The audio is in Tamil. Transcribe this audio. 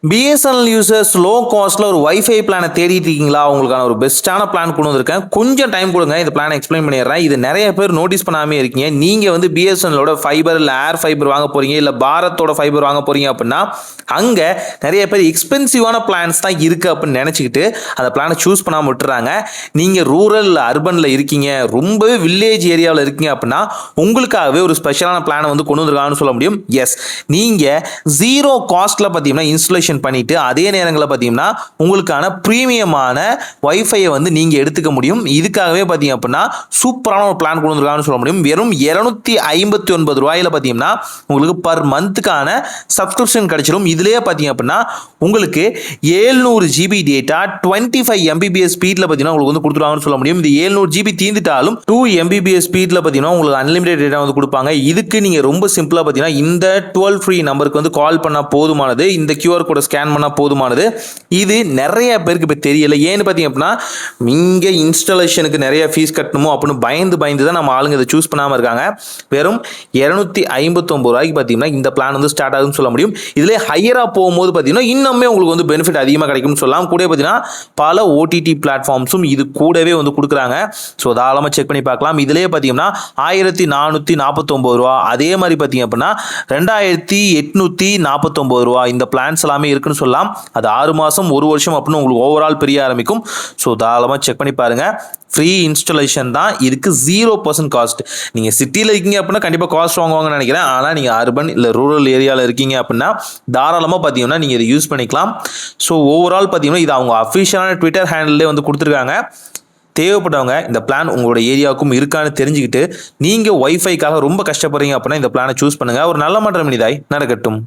பிஎஸ்என்எல் யூசர்ஸ் லோ காஸ்ட்ல ஒரு வைஃபை பிளானை தேடிட்டு இருக்கீங்களா? உங்களுக்கான ஒரு பெஸ்ட்டான பிளான் கொண்டு வந்திருக்கேன். கொஞ்சம் டைம் கொடுங்க, இந்த பிளானை எக்ஸ்பிளைன் பண்ணிடுறேன். இது நிறைய பேர் நோட்டீஸ் பண்ணாமே இருக்கீங்க. நீங்க வந்து பிஎஸ்என்எலோட ஃபைபர் இல்லை ஏர் ஃபைபர் வாங்க போறீங்க, இல்லை பாரத்தோட ஃபைபர் வாங்க போறீங்க அப்படின்னா அங்க நிறைய பேர் எக்ஸ்பென்சிவான பிளான்ஸ் தான் இருக்கு அப்படின்னு நினைச்சுக்கிட்டு அந்த பிளானை சூஸ் பண்ணாம விட்டுறாங்க. நீங்க ரூரல் அர்பன்ல இருக்கீங்க, ரொம்பவே வில்லேஜ் ஏரியாவில் இருக்கீங்க அப்படின்னா உங்களுக்காகவே ஒரு ஸ்பெஷலான பிளானை வந்து கொண்டு வந்திருக்காங்கன்னு சொல்ல முடியும். எஸ், நீங்க ஜீரோ காஸ்ட்ல பார்த்தீங்கன்னா இன்ஸ்டலேஷன் பண்ணிட்டு அதே நேரங்களில் பார்த்தீங்கன்னா உங்களுக்கான பிரீமியமான வைஃபையை வந்து நீங்க எடுத்துக்க முடியும். இதுக்காகவே பார்த்தீங்க அப்படின்னா சூப்பரான ஒரு பிளான் கொண்டு வந்திருக்காங்கன்னு சொல்ல முடியும். வெறும் 259 ரூபாயில பார்த்தீங்கன்னா உங்களுக்கு பர் மந்த்துக்கான சப்ஸ்கிரிப்ஷன் கிடைச்சிடும். இதுலயே பார்த்தீங்க அப்படின்னா உங்களுக்கு 700 GB டேட்டா 25 Mbps ஸ்பீட்ல பார்த்தீங்கன்னா உங்களுக்கு வந்து கொடுத்துருவாங்கன்னு சொல்ல முடியும். இந்த 700 GB தீர்ந்துட்டாலும் 2 Mbps ஸ்பீட்ல பார்த்தீங்கன்னா உங்களுக்கு அன்லிமிடெட் டேட்டா வந்து கொடுப்பாங்க. இதுக்கு நீங்க ரொம்ப சிம்பிளா பார்த்தீங்கன்னா இந்த 12 ஃப்ரீ நம்பருக்கு வந்து கால் பண்ணா போதுமானது, இந்த QR கோட ஸ்கேன் பண்ணா போதுமானது. இது நிறைய பேருக்கு இப்போ தெரியல. ஏன்னு பார்த்தீங்க அப்படின்னா இங்க இன்ஸ்டாலேஷனுக்கு நிறைய ஃபீஸ் கட்டணுமோ அப்படின்னு பயந்து தான் நம்ம ஆளுங்க இதை சூஸ் பண்ணாம இருக்காங்க. வெறும் 259 ரூபாய்க்கு பார்த்தீங்கன்னா இந்த பிளான் வந்து ஸ்டார்ட் ஆகுதுன்னு சொல்ல முடியும். இதுல ஹையரா போகும்போது பார்த்தீங்கன்னா இன்னுமே உங்களுக்கு வந்து பெனிஃபிட் அதிகமாக கிடைக்கும்னு சொல்லலாம். கூட பார்த்தீங்கன்னா பல ஓடிடி பிளாட்ஃபார்ம்ஸும் இது கூடவே வந்து கொடுக்குறாங்க. ஸோ தாராளமாக செக் பண்ணி பார்க்கலாம். இதுலேயே பார்த்தீங்கன்னா 1449 ரூபா, அதே மாதிரி பார்த்தீங்க அப்படின்னா 2849 ரூபா இந்த பிளான்ஸ் எல்லாமே இருக்குன்னு சொல்லலாம். அது 6 மாதம் 1 வருஷம் அப்படின்னு உங்களுக்கு ஓவரால் பிரிய ஆரம்பிக்கும். ஸோ தாராளமாக செக் பண்ணி பாருங்க. ஃப்ரீ இன்ஸ்டாலேஷன் தான், இதுக்கு 0% காஸ்ட். நீங்கள் சிட்டியில் இருக்கீங்க அப்படின்னா கண்டிப்பாக காஸ்ட் வாங்குவாங்கன்னு நினைக்கிறேன். ஆனால் நீங்கள் அர்பன் இல்லை ரூரல் ஏரியாவில் இருக்கீங்க அப்படின்னா தாராளமாக பார்த்தீங்கன்னா நீங்கள் இதை யூஸ் பண்ணிக்கலாம். ஸோ ஓவரால் பார்த்தீங்கன்னா இது அவங்க அஃபிஷியலான ட்விட்டர் ஹேண்டிலே வந்து கொடுத்துருக்காங்க. தேவைப்பட்டவங்க இந்த பிளான் உங்களோட ஏரியாவுக்கும் இருக்கான்னு தெரிஞ்சுக்கிட்டு நீங்கள் ஒய்ஃபைக்காக ரொம்ப கஷ்டப்படுறீங்க அப்படின்னா இந்த பிளானை சூஸ் பண்ணுங்கள். ஒரு நல்ல மாற்றம் இனிதாய் நடக்கட்டும்.